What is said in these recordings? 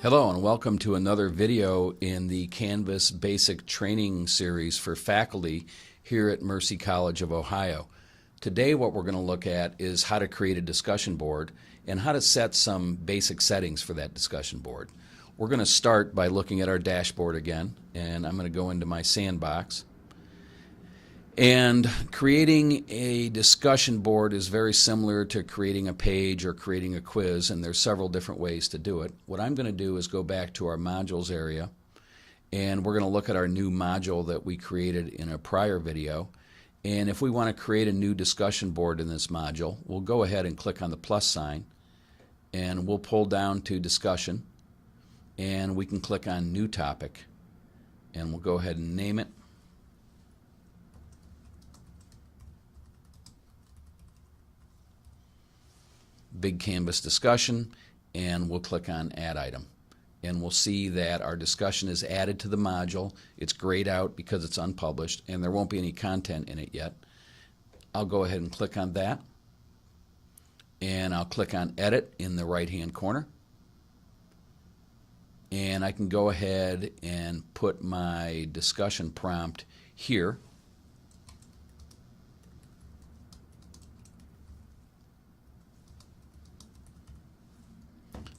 Hello and welcome to another video in the Canvas Basic Training Series for faculty here at Mercy College of Ohio. Today what we're going to look at is how to create a discussion board and how to set some basic settings for that discussion board. We're going to start by looking at our dashboard again, and I'm going to go into my sandbox. And creating a discussion board is very similar to creating a page or creating a quiz, and there's several different ways to do it. What I'm going to do is go back to our modules area, and we're going to look at our new module that we created in a prior video. And if we want to create a new discussion board in this module, we'll go ahead and click on the plus sign, and we'll pull down to discussion, and we can click on new topic, and we'll go ahead and name it. Big Canvas discussion, and we'll click on add item, and we'll see that our discussion is added to the module. It's grayed out because it's unpublished and there won't be any content in it yet. I'll go ahead and click on that, and I'll click on edit in the right hand corner, and I can go ahead and put my discussion prompt here.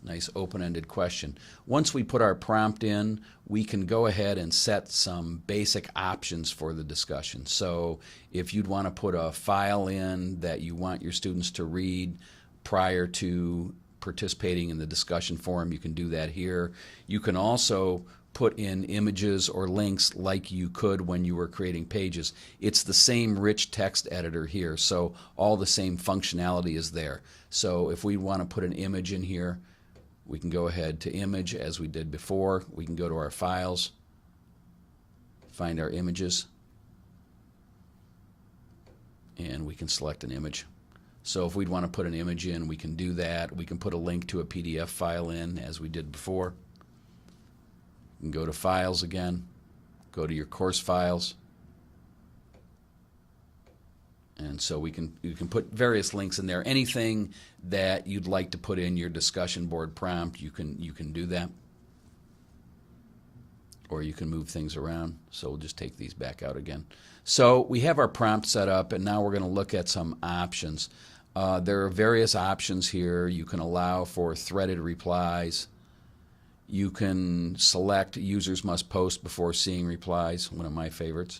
Nice open-ended question. Once we put our prompt in, we can go ahead and set some basic options for the discussion. So if you'd want to put a file in that you want your students to read prior to participating in the discussion forum, you can do that here. You can also put in images or links like you could when you were creating pages. It's the same rich text editor here, so all the same functionality is there. So if we want to put an image in here, we can go ahead to image as we did before. We can go to our files, find our images, and we can select an image. So if we'd want to put an image in, we can do that. We can put a link to a PDF file in as we did before. You can go to files again, go to your course files, and so you can put various links in there. Anything that you'd like to put in your discussion board prompt, you can do that. Or you can move things around. So we'll just take these back out again. So we have our prompt set up, and now we're going to look at some options. There are various options here. You can allow for threaded replies. You can select users must post before seeing replies, one of my favorites,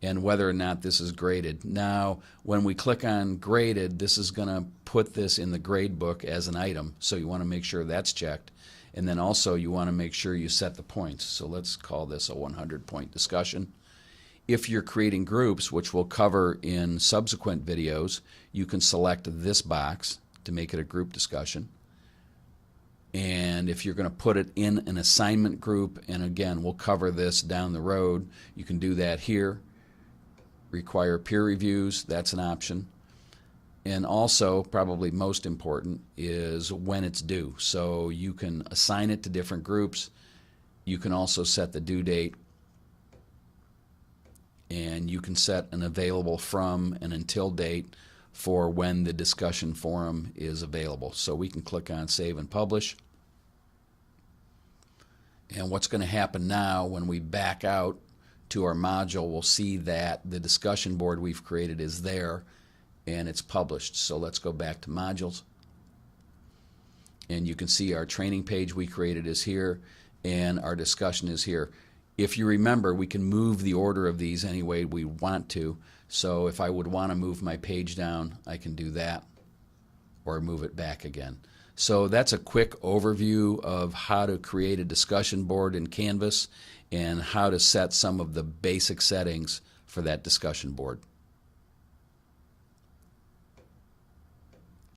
and whether or not this is graded. Now, when we click on graded, this is going to put this in the grade book as an item, so you want to make sure that's checked. And then also you want to make sure you set the points. So let's call this a 100-point discussion. If you're creating groups, which we'll cover in subsequent videos, you can select this box to make it a group discussion. And if you're going to put it in an assignment group, and again, we'll cover this down the road, you can do that here. Require peer reviews, that's an option. And also, probably most important, is when it's due. So you can assign it to different groups. You can also set the due date, and you can set an available from and until date for when the discussion forum is available. So we can click on Save and Publish. And what's going to happen now when we back out to our module, we'll see that the discussion board we've created is there and it's published. So let's go back to modules, and you can see our training page we created is here and our discussion is here. If you remember, we can move the order of these any way we want to. So if I would want to move my page down, I can do that, or move it back again. So that's a quick overview of how to create a discussion board in Canvas and how to set some of the basic settings for that discussion board.